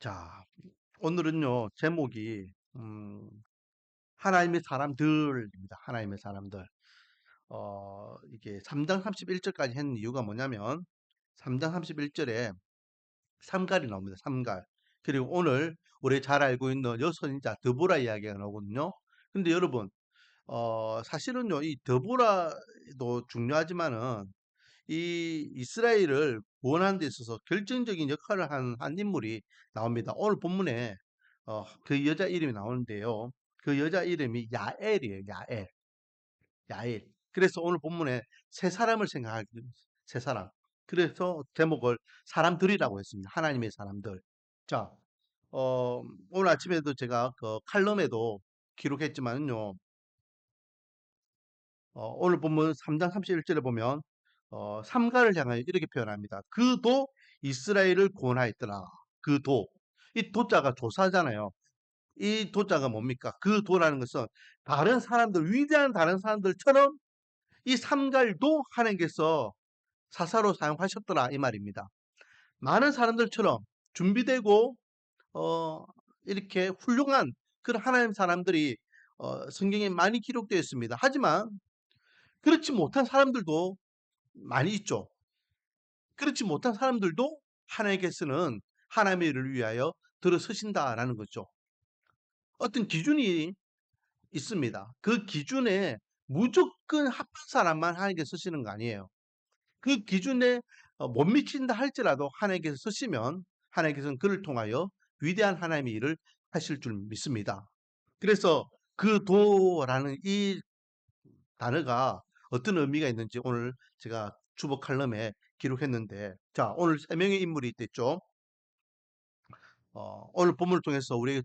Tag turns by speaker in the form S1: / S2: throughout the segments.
S1: 자, 오늘은요, 제목이, 하나님의 사람들입니다. 하나님의 사람들. 이게 3장 31절까지 했는 이유가 뭐냐면, 3장 31절에 삼갈이 나옵니다. 삼갈. 그리고 오늘 우리 잘 알고 있는 여선지자 드보라 이야기가 나오거든요. 근데 여러분, 사실은요, 이 드보라도 중요하지만은, 이 이스라엘을 구원하는 데 있어서 결정적인 역할을 한 인물이 나옵니다. 오늘 본문에 그 여자 이름이 나오는데요. 그 여자 이름이 야엘이에요. 야엘. 야엘. 그래서 오늘 본문에 세 사람을 생각하게 됩니다. 세 사람. 그래서 제목을 사람들이라고 했습니다. 하나님의 사람들. 자, 오늘 아침에도 제가 그 칼럼에도 기록했지만요. 오늘 본문 3장 31절에 보면 삼가를 향하여 이렇게 표현합니다. 그도 이스라엘을 구원하였더라. 그 도. 이 도자가 조사잖아요. 이 도자가 뭡니까? 그 도라는 것은 다른 사람들, 위대한 다른 사람들처럼 이 삼갈도 하나님께서 사사로 사용하셨더라 이 말입니다. 많은 사람들처럼 준비되고 어, 이렇게 훌륭한 그런 하나님 사람들이 성경에 많이 기록되어 있습니다. 하지만 그렇지 못한 사람들도 많이 있죠. 그렇지 못한 사람들도 하나님께서는 하나님의 일을 위하여 들어서신다라는 거죠. 어떤 기준이 있습니다. 그 기준에 무조건 합한 사람만 하나님께서 쓰시는 거 아니에요. 그 기준에 못 미친다 할지라도 하나님께서 쓰시면 하나님께서는 그를 통하여 위대한 하나님의 일을 하실 줄 믿습니다. 그래서 그 도라는 이 단어가 어떤 의미가 있는지 오늘 제가 주보 칼럼에 기록했는데, 자, 오늘 세 명의 인물이 있겠죠. 오늘 본문을 통해서 우리에게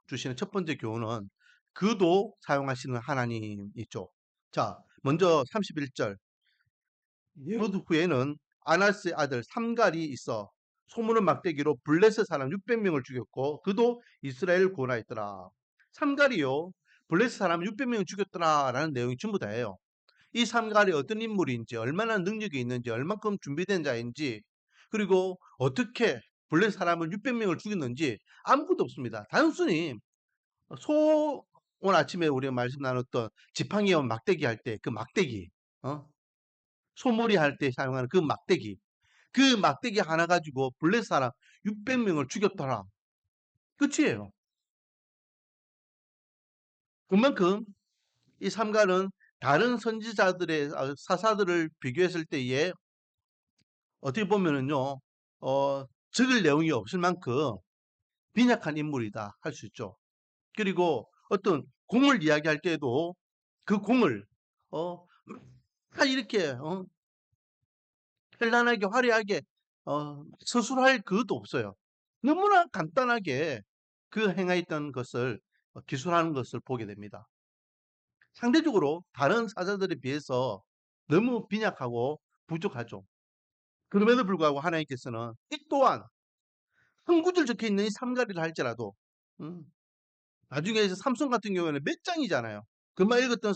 S1: 주시는 첫 번째 교훈은 그도 사용하시는 하나님 있죠. 자, 먼저 31절. 예후드 후에는 아나스의 아들 삼갈이 있어 소문은 막대기로 블레셋 사람 600명을 죽였고 그도 이스라엘을 구원하였더라. 삼갈이요, 블레셋 사람 600명을 죽였더라라는 내용이 전부 다예요. 이 삼갈이 어떤 인물인지, 얼마나 능력이 있는지, 얼만큼 준비된 자인지, 그리고 어떻게 블레 사람을 600명을 죽였는지 아무것도 없습니다. 단순히 오늘 아침에 우리가 말씀 나눴던 지팡이와 막대기 할 때 그 막대기, 소몰이 할 때 사용하는 그 막대기 하나 가지고 블레 사람 600명을 죽였더라. 끝이에요. 그만큼 이 삼갈은 다른 선지자들의 사사들을 비교했을 때에 어떻게 보면은요, 적을 내용이 없을 만큼 빈약한 인물이다 할 수 있죠. 그리고 어떤 공을 이야기할 때에도 그 공을, 다 이렇게, 현란하게, 화려하게, 서술할 그것도 없어요. 너무나 간단하게 그 행하였던 것을, 기술하는 것을 보게 됩니다. 상대적으로 다른 사자들에 비해서 너무 빈약하고 부족하죠. 그럼에도 불구하고 하나님께서는 이 또한 한 구절 적혀 있는 이 삼가리를 할지라도 음, 나중에 이제 삼손 같은 경우에는 몇 장이잖아요. 그만 읽었던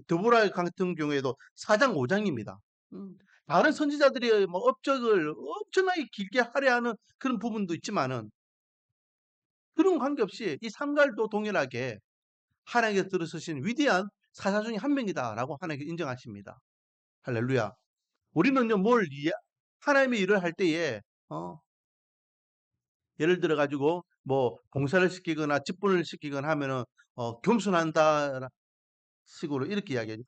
S1: 드보라 같은 경우에도 4장 5장입니다. 다른 선지자들이 뭐 업적을 엄청나게 길게 할애하는 그런 부분도 있지만은 그런 관계없이 이 삼갈도 동일하게 하나님께서 들어서신 위대한 사사 중에 한 명이다라고 하나님께 인정하십니다. 할렐루야. 우리는요 하나님의 일을 할 때에 어, 예를 들어 가지고 뭐 봉사를 시키거나 직분을 시키거나 하면은 겸손한다 식으로 이렇게 이야기하죠.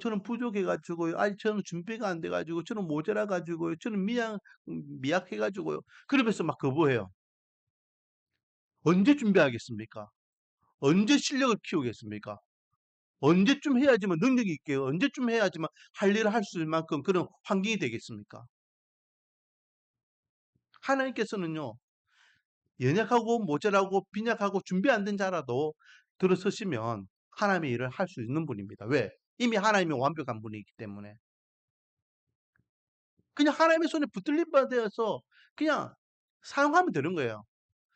S1: 저는 부족해 가지고요. 아니 저는 준비가 안 돼 가지고 저는 모자라 가지고요. 저는 미약해 가지고요. 그러면서 막 거부해요. 언제 준비하겠습니까? 언제 실력을 키우겠습니까? 언제쯤 해야지만 능력이 있게요. 언제쯤 해야지만 할 일을 할 수 있을 만큼 그런 환경이 되겠습니까? 하나님께서는요. 연약하고 모자라고 빈약하고 준비 안 된 자라도 들어서시면 하나님의 일을 할 수 있는 분입니다. 왜? 이미 하나님이 완벽한 분이기 때문에. 그냥 하나님의 손에 붙들림 받아서 그냥 사용하면 되는 거예요.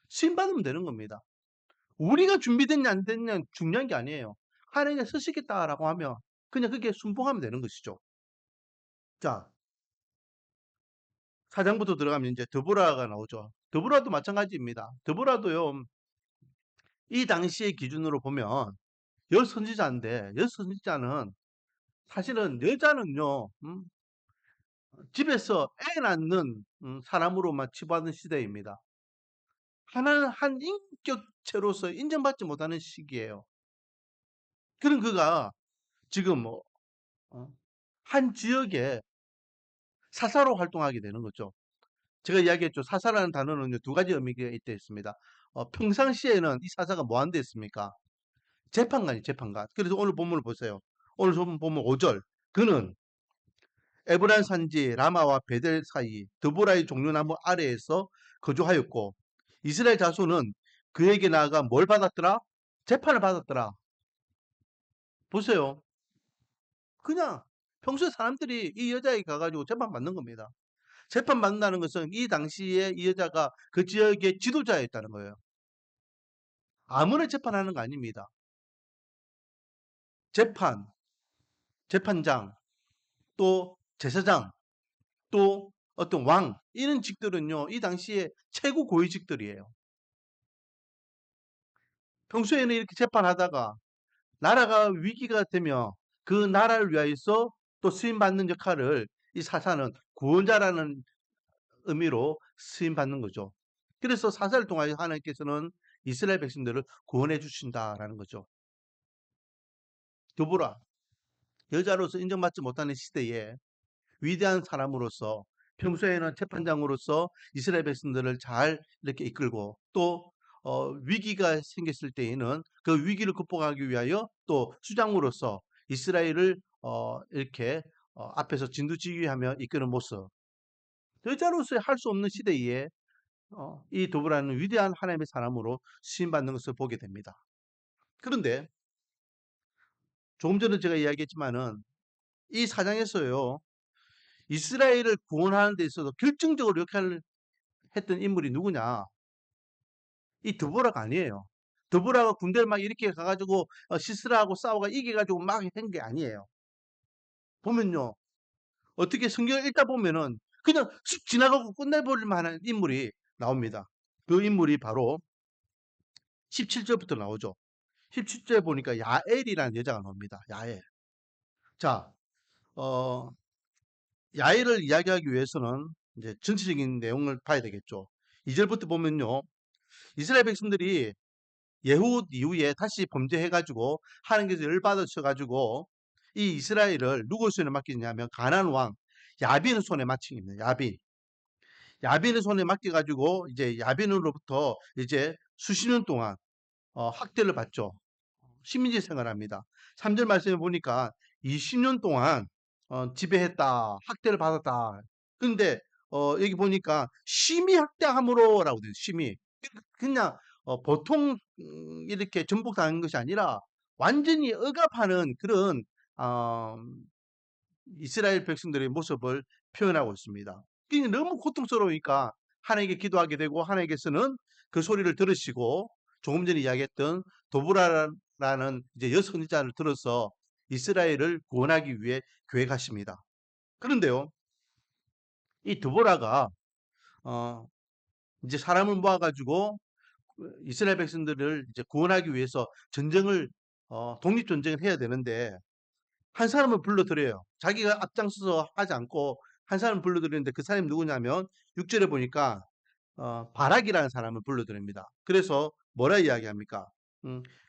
S1: 쓰임 받으면 되는 겁니다. 우리가 준비됐냐 안 됐냐 중요한 게 아니에요. 하나님이 쓰시겠다라고 하면 그냥 그게 순종하면 되는 것이죠. 자, 4장부터 들어가면 이제 드보라가 나오죠. 드보라도 마찬가지입니다. 드보라도요, 이 당시의 기준으로 보면 여선지자인데, 여선지자는 사실은 여자는요, 집에서 애 낳는 사람으로만 치부하는 시대입니다. 하나는 한 인격체로서 인정받지 못하는 시기예요. 그런 그가 지금 어, 한 지역에 사사로 활동하게 되는 거죠. 제가 이야기했죠. 사사라는 단어는 두 가지 의미가 있다 했습니다. 평상시에는 이 사사가 뭐 하는 데 있습니까? 재판관이 재판관. 그래서 오늘 본문을 보세요. 오늘 본문 5절. 그는 에브란 산지 라마와 베델 사이 드보라의 종려나무 아래에서 거주하였고 이스라엘 자손은 그에게 나아가 뭘 받았더라? 재판을 받았더라. 보세요. 그냥 평소에 사람들이 이 여자에게 가가지고 재판 받는 겁니다. 재판 받는다는 것은 이 당시에 이 여자가 그 지역의 지도자였다는 거예요. 아무나 재판하는 거 아닙니다. 재판, 재판장, 또 제사장, 또 어떤 왕 이런 직들은요 이 당시에 최고 고위직들이에요. 평소에는 이렇게 재판하다가 나라가 위기가 되면 그 나라를 위하여서 또 쓰임받는 역할을 이 사사는 구원자라는 의미로 쓰임받는 거죠. 그래서 사사를 통하여 하나님께서는 이스라엘 백성들을 구원해 주신다라는 거죠. 드보라, 여자로서 인정받지 못하는 시대에 위대한 사람으로서 평소에는 재판장으로서 이스라엘 백성들을 잘 이렇게 이끌고 또 위기가 생겼을 때에는 그 위기를 극복하기 위하여 또 수장으로서 이스라엘을 이렇게 앞에서 진두지휘하며 이끄는 모습. 여자로서 할 수 없는 시대에 이 도브라는 위대한 하나님의 사람으로 시임받는 것을 보게 됩니다. 그런데 조금 전에 제가 이야기했지만은 이 사장에서요 이스라엘을 구원하는 데 있어서 결정적으로 역할을 했던 인물이 누구냐? 이 드보라가 아니에요. 드보라가 군대를 막 이렇게 가가지고 시스라하고 싸워가 이겨가지고 막 한 게 아니에요. 보면요. 어떻게 성경을 읽다 보면은 그냥 쑥 지나가고 끝내버릴 만한 인물이 나옵니다. 그 인물이 바로 17절부터 나오죠. 17절에 보니까 야엘이라는 여자가 나옵니다. 야엘. 자, 어, 야엘을 이야기하기 위해서는 이제 전체적인 내용을 봐야 되겠죠. 2절부터 보면요. 이스라엘 백성들이 예후 이후에 다시 범죄해가지고 하나님께서 열받으셔가지고 이 이스라엘을 누구 손에 맡기냐면 가나안 왕 야빈의 손에 맡깁니다. 야빈. 야빈의 손에 맡겨가지고 이제 야빈으로부터 이제 수십 년 동안 학대를 받죠. 식민지 생활합니다. 3절 말씀에 보니까 20년 동안 지배했다, 학대를 받았다. 근데 여기 보니까 심히 학대함으로라고 돼요. 심히 그냥 보통 이렇게 전복당한 것이 아니라 완전히 억압하는 그런 어, 이스라엘 백성들의 모습을 표현하고 있습니다. 그게 너무 고통스러우니까 하나님께 기도하게 되고 하나님께서는 그 소리를 들으시고 조금 전에 이야기했던 도브라라는 이제 여선지자를 들어서 이스라엘을 구원하기 위해 계획하십니다. 그런데요, 이 드보라가 어, 이제 사람을 모아가지고 이스라엘 백성들을 이제 구원하기 위해서 전쟁을 독립 전쟁을 해야 되는데 한 사람을 불러들여요. 자기가 앞장서서 하지 않고 한 사람을 불러들이는데 그 사람이 누구냐면 6절에 보니까 바락이라는 사람을 불러드립니다. 그래서 뭐라 이야기합니까?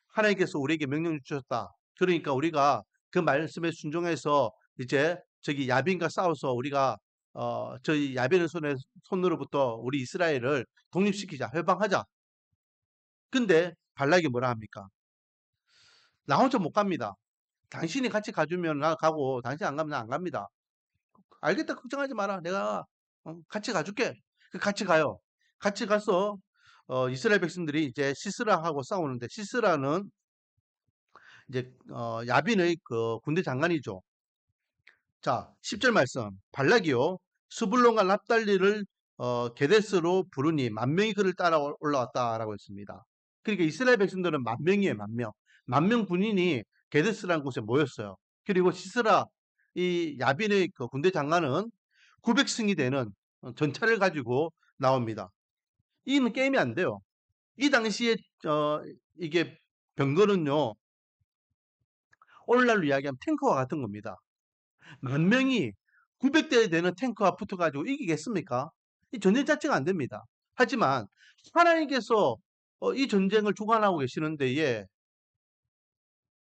S1: 하나님께서 우리에게 명령 주셨다. 그러니까 우리가 그 말씀에 순종해서 이제 저기 야빈과 싸워서 우리가 저희 야빈의 손으로부터 우리 이스라엘을 독립시키자, 해방하자. 근데 발락이 뭐라 합니까? 나 혼자 못 갑니다. 당신이 같이 가주면 나 가고 당신 안 가면 나 안 갑니다. 알겠다. 걱정하지 마라. 내가 같이 가줄게. 같이 가요. 같이 가서 이스라엘 백성들이 이제 시스라하고 싸우는데 시스라는 이제 야빈의 그 군대 장관이죠. 자, 10절 말씀. 발락이요. 스불론과 납달리를 게데스로 부르니 만 명이 그를 따라 올라왔다라고 했습니다. 그러니까 이스라엘 백성들은 만 명이에요, 만 명. 만 명 군인이 게데스라는 곳에 모였어요. 그리고 시스라 이 야빈의 그 군대 장관은 900승이 되는 전차를 가지고 나옵니다. 이는 게임이 안 돼요. 이 당시에 이게 병거는요. 오늘날로 이야기하면 탱크와 같은 겁니다. 만 명이 900대 되는 탱크와 붙어가지고 이기겠습니까? 이 전쟁 자체가 안 됩니다. 하지만 하나님께서 이 전쟁을 주관하고 계시는 데에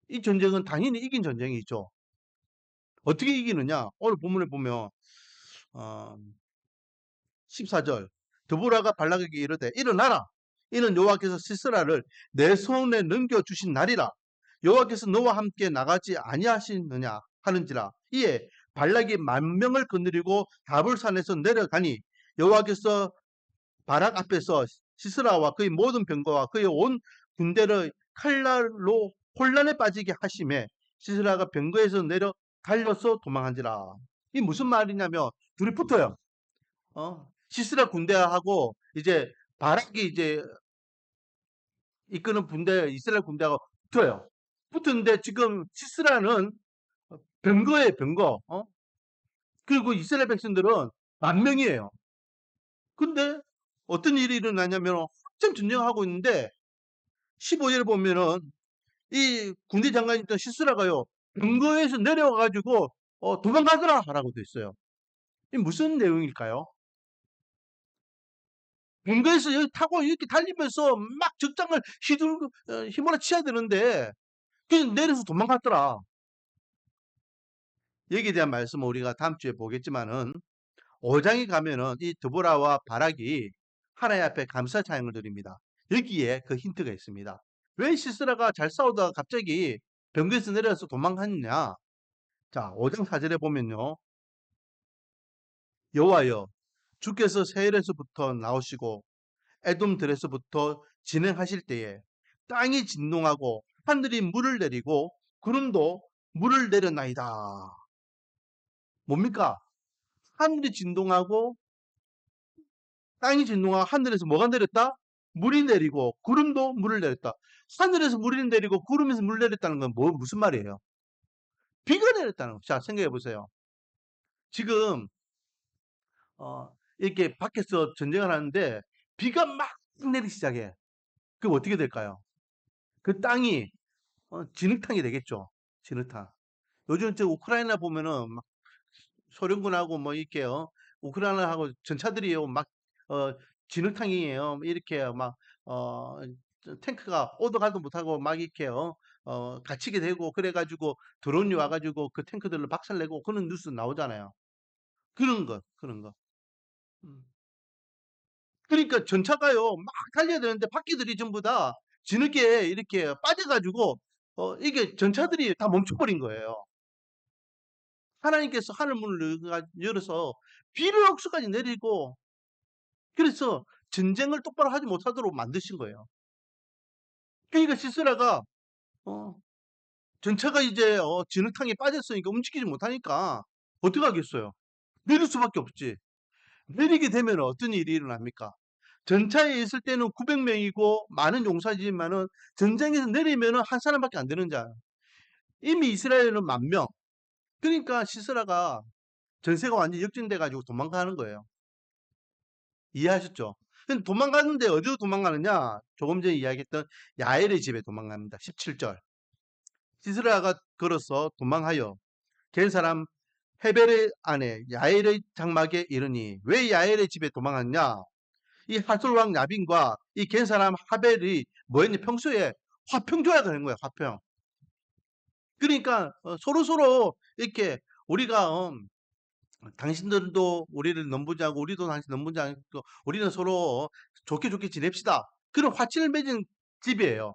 S1: 이 전쟁은 당연히 이긴 전쟁이죠. 어떻게 이기느냐? 오늘 본문에 보면 어, 14절 드보라가 발락에게 이르되 일어나라. 이는 여호와께서 시스라를 내 손에 넘겨주신 날이라. 여호와께서 너와 함께 나가지 아니하시느냐 하는지라. 이에 발락이 만 명을 거느리고 다볼산에서 내려가니 여호와께서 바락 앞에서 시스라와 그의 모든 병거와 그의 온 군대를 칼날로 혼란에 빠지게 하심에 시스라가 병거에서 내려 달려서 도망한지라. 이 무슨 말이냐면 둘이 붙어요. 시스라 군대하고 이제 바락이 이제 이끄는 군대, 이스라엘 군대하고 붙어요. 붙었는데 지금 시스라는 병거에 병거. 그리고 이스라엘 백성들은 만 명이에요. 근데 어떤 일이 일어나냐면 한참 전쟁하고 있는데 15절 보면은 이 군대 장관이었던 시스라가요. 병거에서 내려와가지고 도망가더라 라고 돼 있어요. 이 무슨 내용일까요? 병거에서 여기 타고 이렇게 달리면서 막 적장을 휘몰아치야 되는데 그냥 내려서 도망갔더라. 여기에 대한 말씀은 우리가 다음 주에 보겠지만은 5장에 가면은 이 드보라와 바락이 하나님 앞에 감사 찬양을 드립니다. 여기에 그 힌트가 있습니다. 왜 시스라가 잘 싸우다가 갑자기 병거에서 내려서 도망갔느냐? 자, 5장 4절에 보면요. 여호와여 주께서 세일에서부터 나오시고 에돔들에서부터 진행하실 때에 땅이 진동하고 하늘이 물을 내리고 구름도 물을 내려나이다. 뭡니까? 하늘이 진동하고 땅이 진동하고 하늘에서 뭐가 내렸다? 물이 내리고 구름도 물을 내렸다. 하늘에서 물이 내리고 구름에서 물 내렸다는 건 무슨 말이에요? 비가 내렸다는 거. 자, 생각해 보세요. 지금 이렇게 밖에서 전쟁을 하는데 비가 막 내리기 시작해. 그럼 어떻게 될까요? 그 땅이 진흙탕이 되겠죠. 진흙탕. 요즘 저 우크라이나 보면은 막 소련군하고 뭐 이렇게요. 우크라이나하고 전차들이요. 막 진흙탕이에요. 이렇게 막 탱크가 오도 가도 못하고 막 이렇게요. 갇히게 되고 그래가지고 드론이 와가지고 그 탱크들을 박살내고 그런 뉴스 나오잖아요. 그런 거, 그런 거. 음. 그러니까 전차가요. 막 달려야 되는데 바퀴들이 전부 다 진흙에 이렇게 빠져가지고 이게 전차들이 다 멈춰버린 거예요. 하나님께서 하늘문을 열어서 비를 억수까지 내리고 그래서 전쟁을 똑바로 하지 못하도록 만드신 거예요. 그러니까 시스라가 어, 전차가 이제 진흙탕에 빠졌으니까 움직이지 못하니까 어떻게 하겠어요? 내릴 수밖에 없지. 내리게 되면 어떤 일이 일어납니까? 전차에 있을 때는 900명이고 많은 용사지만은 전쟁에서 내리면은 한 사람밖에 안 되는 자. 이미 이스라엘은 만 명. 그러니까 시스라가 전세가 완전히 역전돼 가지고 도망가는 거예요. 이해하셨죠? 근데 도망가는데 어디로 도망가느냐? 조금 전에 이야기했던 야엘의 집에 도망갑니다. 17절. 시스라가 걸어서 도망하여 겐 사람 헤벨의 아내 야엘의 장막에 이르니 왜 야엘의 집에 도망갔냐? 이 하솔 왕 야빈과 이 겐 사람 하벨이 뭐였니? 평소에 화평 조약을 한 거야. 화평. 그러니까 서로 이렇게 우리가 당신들도 우리를 넘보지 않고 우리도 당신 넘보지 않고 우리는 서로 좋게 지냅시다. 그런 화친을 맺은 집이에요.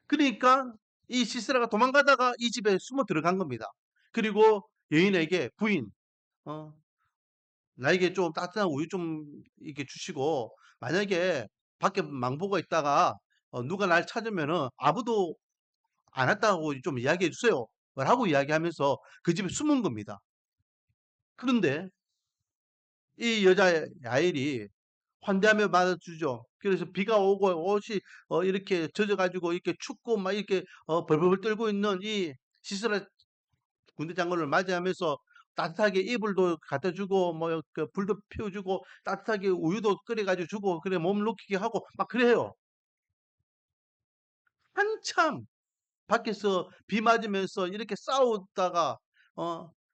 S1: 그러니까 이 시스라가 도망가다가 이 집에 숨어 들어간 겁니다. 그리고 여인에게 부인, 어, 나에게 좀 따뜻한 우유 좀 이렇게 주시고 만약에 밖에 망보가 있다가 누가 날 찾으면은 아무도 안 왔다고 좀 이야기해 주세요. 라고 이야기하면서 그 집에 숨은 겁니다. 그런데 이 여자 야엘이 환대하며 받아주죠. 그래서 비가 오고 옷이 이렇게 젖어가지고 이렇게 춥고 막 이렇게 벌벌 떨고 있는 이 시스라 군대 장관을 맞이하면서 따뜻하게 이불도 갖다 주고 뭐 그 불도 피워 주고 따뜻하게 우유도 끓여 가지고 주고 그래 몸 녹이게 하고 막 그래요. 한참 밖에서 비 맞으면서 이렇게 싸우다가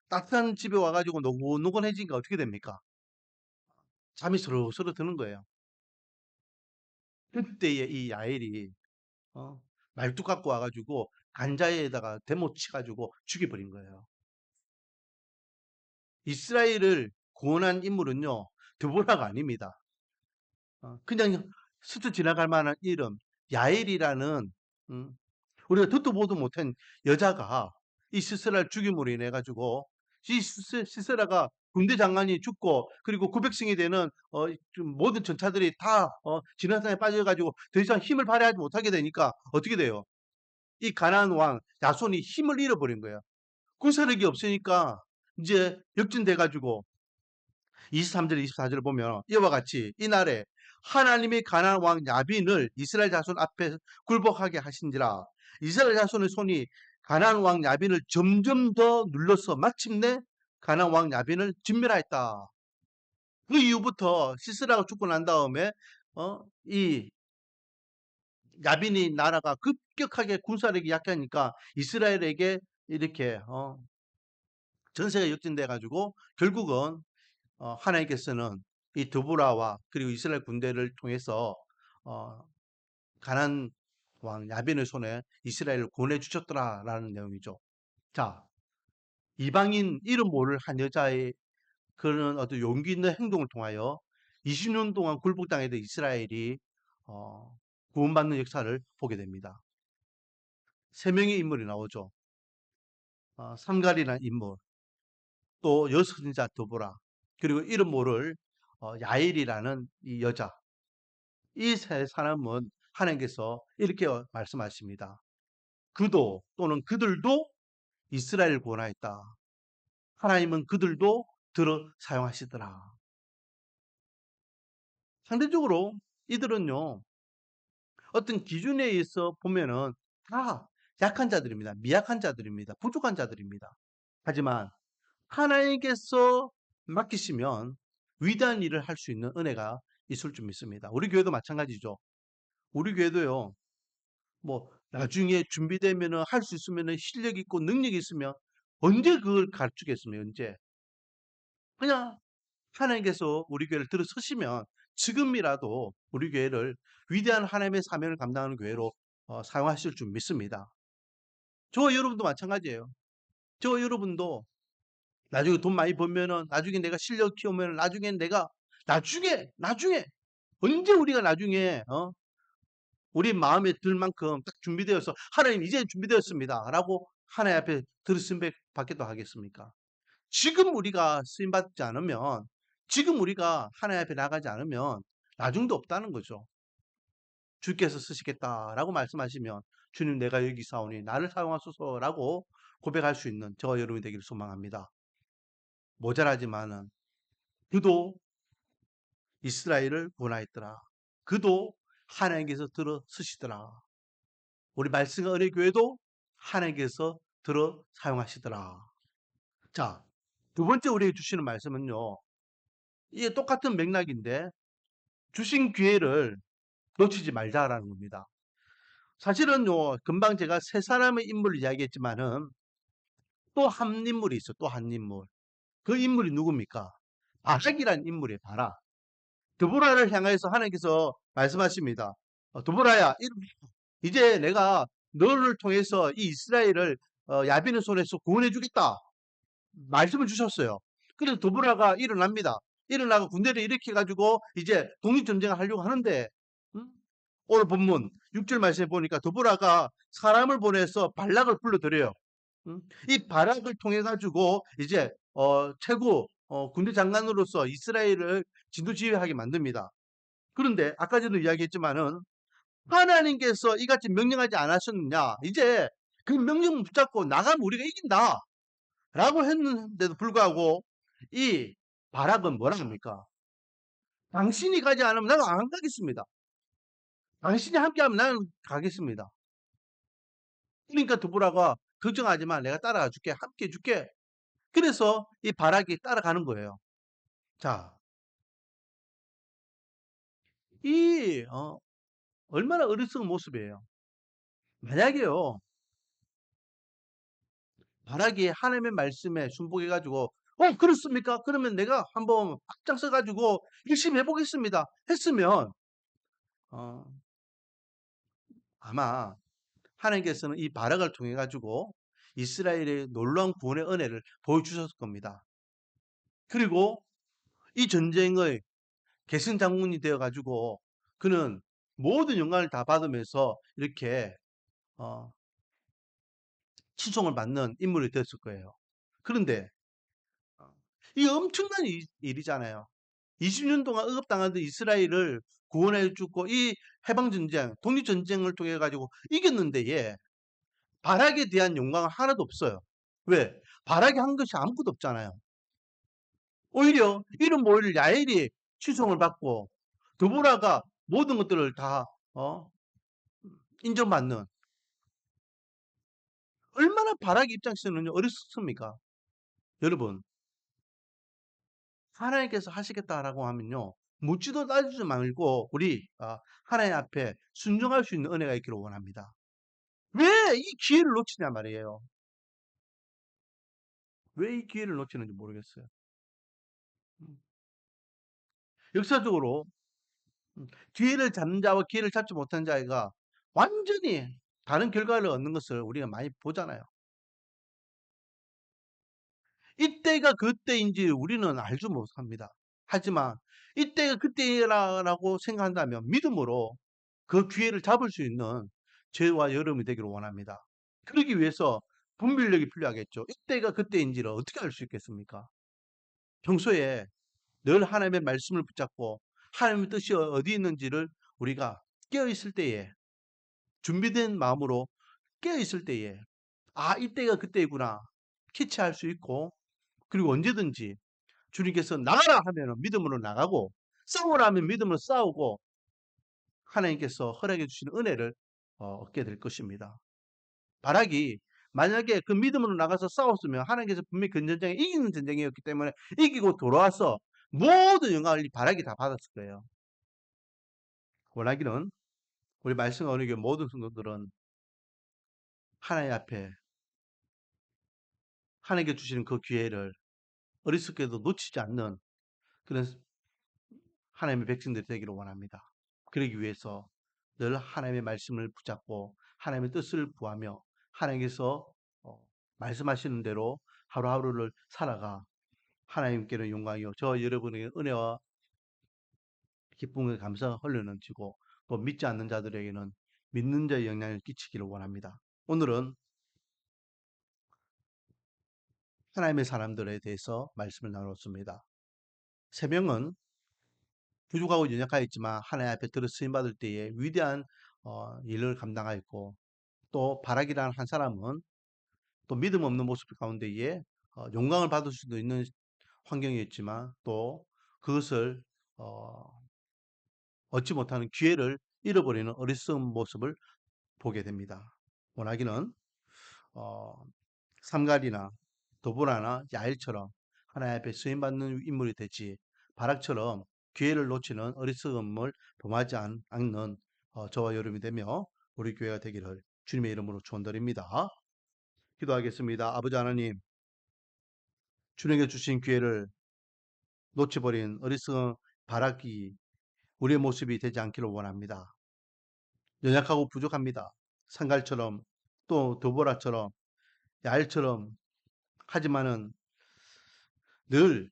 S1: 따뜻한 집에 와 가지고 노곤노곤해지니까 어떻게 됩니까? 잠이 스르스르 드는 거예요. 그때에 이 야엘이 어 말뚝 갖고 와 가지고 간자에다가 대못 치 가지고 죽여 버린 거예요. 이스라엘을 구원한 인물은요, 드보라가 아닙니다. 그냥 스쳐 지나갈 만한 이름, 야엘이라는 음, 우리가 듣도 보도 못한 여자가 이 시스라를 죽임으로 인해 가지고 이 시스라가 군대 장관이 죽고 그리고 900승이 되는 좀 모든 전차들이 다 진화상에 빠져 가지고 더 이상 힘을 발휘하지 못하게 되니까 어떻게 돼요? 이 가나안 왕 야손이 힘을 잃어버린 거예요. 군사력이 없으니까 이제 역진돼 가지고 23절 24절을 보면 이와 같이 이날에 하나님이 가나안 왕 야빈을 이스라엘 자손 앞에 굴복하게 하신지라. 이스라엘 자손의 손이 가나안 왕 야빈을 점점 더 눌러서 마침내 가나안 왕 야빈을 진멸하였다. 그 이후부터 시스라가 죽고 난 다음에 이 야빈이 나라가 급격하게 군사력이 약하니까 이스라엘에게 이렇게 전세가 역전돼 가지고 결국은 하나님께서는 이 드보라와 그리고 이스라엘 군대를 통해서 어, 가난 왕 야빈의 손에 이스라엘을 구원해 주셨더라라는 내용이죠. 자, 이방인 이름 모를 한 여자의 그런 어떤 용기 있는 행동을 통하여 20년 동안 굴복당했던 이스라엘이 어, 구원받는 역사를 보게 됩니다. 세 명의 인물이 나오죠. 삼갈이라는 인물, 또 여선자 드보라, 그리고 이름 모를 야일이라는 이 여자. 이 세 사람은 하나님께서 이렇게 말씀하십니다. 그도 또는 그들도 이스라엘을 구원하였다. 하나님은 그들도 들어 사용하시더라. 상대적으로 이들은요, 어떤 기준에 의해서 보면은 다 약한 자들입니다. 미약한 자들입니다. 부족한 자들입니다. 하지만 하나님께서 맡기시면 위대한 일을 할 수 있는 은혜가 있을 줄 믿습니다. 우리 교회도 마찬가지죠. 우리 교회도요, 뭐 나중에 준비되면은 할 수 있으면은 실력 있고 능력이 있으면 언제 그걸 가르치겠습니까? 언제? 그냥 하나님께서 우리 교회를 들어서시면 지금이라도 우리 교회를 위대한 하나님의 사명을 감당하는 교회로 사용하실 줄 믿습니다. 저와 여러분도 마찬가지예요. 저와 여러분도 나중에 돈 많이 벌면은 나중에 내가 실력 키우면 나중에 내가 나중에 언제 우리가 나중에 우리 마음에 들 만큼 딱 준비되어서 하나님 이제 준비되었습니다. 라고 하나님 앞에 들으심 받기도 하겠습니까? 지금 우리가 쓰임 받지 않으면 지금 우리가 하나님 앞에 나가지 않으면 나중도 없다는 거죠. 주께서 쓰시겠다라고 말씀하시면 주님 내가 여기 사오니 나를 사용하소서라고 고백할 수 있는 저와 여러분이 되기를 소망합니다. 모자라지만은 그도 이스라엘을 구원하였더라. 그도 하나님께서 들어 쓰시더라. 우리 말씀과 은혜 교회도 하나님께서 들어 사용하시더라. 자, 두 번째 우리에게 주시는 말씀은요. 이게 똑같은 맥락인데 주신 기회를 놓치지 말자라는 겁니다. 사실은요. 금방 제가 세 사람의 인물을 이야기했지만은 또 한 인물이 있어. 또 한 인물. 그 인물이 누굽니까? 바락이라는 인물이에요. 바락. 드보라를 향해서 하나님께서 말씀하십니다. 드보라야, 이제 내가 너를 통해서 이 이스라엘을 야빈의 손에서 구원해 주겠다. 말씀을 주셨어요. 그래서 드보라가 일어납니다. 일어나고 군대를 일으켜가지고 이제 독립전쟁을 하려고 하는데 음? 오늘 본문 6절 말씀에 보니까 드보라가 사람을 보내서 발락을 불러들여요. 이 발락을 통해 가지고 이제 최고 군대 장관으로서 이스라엘을 진두지휘하게 만듭니다. 그런데 아까 전에 이야기했지만은 하나님께서 이같이 명령하지 않았었느냐? 이제 그 명령 붙잡고 나가면 우리가 이긴다. 라고 했는데도 불구하고 이 바락은 뭐라 합니까? 당신이 가지 않으면 나는 안 가겠습니다. 당신이 함께하면 나는 가겠습니다. 그러니까 드보라가 걱정하지 마. 내가 따라가 줄게. 함께 해줄게. 그래서 이 바락이 따라가는 거예요. 자, 이 얼마나 어리석은 모습이에요. 만약에요, 바락이 하나님의 말씀에 순복해 가지고 그렇습니까? 그러면 내가 한번 앞장서 가지고 열심히 해 보겠습니다. 했으면 어 아마 하나님께서는 이 바락을 통해 가지고 이스라엘의 놀라운 구원의 은혜를 보여주셨을 겁니다. 그리고 이 전쟁의 계승 장군이 되어 가지고 그는 모든 영광을 다 받으면서 이렇게 어 칭송을 받는 인물이 됐을 거예요. 그런데 어 이 엄청난 일이잖아요. 20년 동안 억압당하던 이스라엘을 구원해 주고 이 해방 전쟁, 독립 전쟁을 통해 가지고 이겼는데 바락에 대한 영광은 하나도 없어요. 왜? 바락이 한 것이 아무것도 없잖아요. 오히려 이런 모의를 야엘이 칭송을 받고 드보라가 모든 것들을 다 어 인정받는, 얼마나 바락 입장에서는 어리석습니까? 여러분, 하나님께서 하시겠다라고 하면요, 묻지도 따지지 말고 우리 하나님 앞에 순종할 수 있는 은혜가 있기를 원합니다. 왜 이 기회를 놓치냐 말이에요. 왜 이 기회를 놓치는지 모르겠어요. 음. 역사적으로 기회를 잡는 자와 기회를 잡지 못한 자가 완전히 다른 결과를 얻는 것을 우리가 많이 보잖아요. 이때가 그때인지 우리는 알지 못합니다. 하지만 이때가 그때라고 생각한다면 믿음으로 그 기회를 잡을 수 있는 저와 여러분이 되기를 원합니다. 그러기 위해서 분별력이 필요하겠죠. 이때가 그때인지를 어떻게 알 수 있겠습니까? 평소에 늘 하나님의 말씀을 붙잡고 하나님의 뜻이 어디 있는지를 우리가 깨어 있을 때에, 준비된 마음으로 깨어 있을 때에, 이때가 그때이구나 캐치할 수 있고, 그리고 언제든지 주님께서 나가라 하면 믿음으로 나가고, 싸우라 하면 믿음으로 싸우고, 하나님께서 허락해 주시는 은혜를 얻게 될 것입니다. 바락이 만약에 그 믿음으로 나가서 싸웠으면 하나님께서 분명히 그 전쟁에 이기는 전쟁이었기 때문에 이기고 돌아와서 모든 영광을 이 바락이 다 받았을 거예요. 원하기는 우리 말씀 어느 교 모든 성도들은 하나님 앞에 하나님께 주시는 그 기회를 어리석게도 놓치지 않는 그런 하나님의 백성들이 되기를 원합니다. 그러기 위해서 늘 하나님의 말씀을 붙잡고 하나님의 뜻을 구하며 하나님께서 말씀하시는 대로 하루하루를 살아가 하나님께는 영광이요 저 여러분에게 은혜와 기쁨과 감사가 흘러넘치고 또 믿지 않는 자들에게는 믿는 자의 영향을 끼치기를 원합니다. 오늘은 하나님의 사람들에 대해서 말씀을 나눴습니다. 세 명은 부족하고 연약하였지만 하나님 앞에 들어 쓰임 받을 때에 위대한 일을 감당하였고, 또 바락이라는 한 사람은 또 믿음 없는 모습 가운데에 영광을 받을 수도 있는 환경이었지만 또 그것을 어, 얻지 못하는 기회를 잃어버리는 어리석은 모습을 보게 됩니다. 원하기는 어, 삼갈이나 도보라나 야일처럼 하나님 앞에 쓰임받는 인물이 되지, 바락처럼 기회를 놓치는 어리석음을 범하지 않는 저와 여러분이 되며 우리 교회가 되기를 주님의 이름으로 축원드립니다. 기도하겠습니다. 아버지 하나님, 주님께 주신 기회를 놓쳐버린 어리석은 바락이 우리의 모습이 되지 않기를 원합니다. 연약하고 부족합니다. 상갈처럼 또 도보라처럼 야일처럼, 하지만은 늘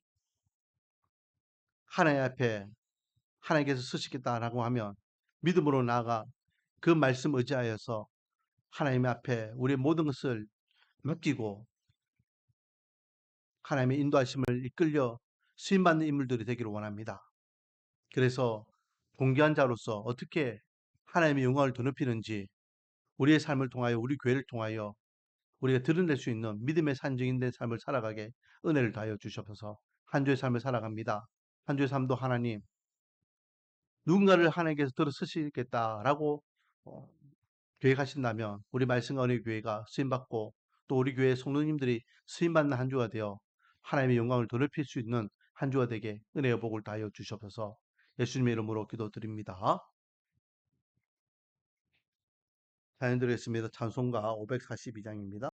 S1: 하나님 앞에 하나님께서 쓰시겠다라고 하면 믿음으로 나아가 그 말씀 의지하여서 하나님 앞에 우리의 모든 것을 맡기고 하나님의 인도하심을 이끌려 쓰임받는 인물들이 되기를 원합니다. 그래서 동기한 자로서 어떻게 하나님의 영광을 더 높이는지 우리의 삶을 통하여 우리 교회를 통하여 우리가 드러낼 수 있는 믿음의 산증인된 삶을 살아가게 은혜를 다하여 주셔서 한 주의 삶을 살아갑니다. 한 주의 삶도 하나님, 누군가를 하나님께서 들어 쓰시겠다라고 어, 계획하신다면 우리 말씀 어린이 교회가 쓰임받고 또 우리 교회 성도님들이 쓰임받는 한 주가 되어 하나님의 영광을 더럽힐 수 있는 한 주가 되게 은혜의 복을 다하여 주시옵소서. 예수님의 이름으로 기도드립니다. 찬양 드리겠습니다. 찬송가 542장입니다.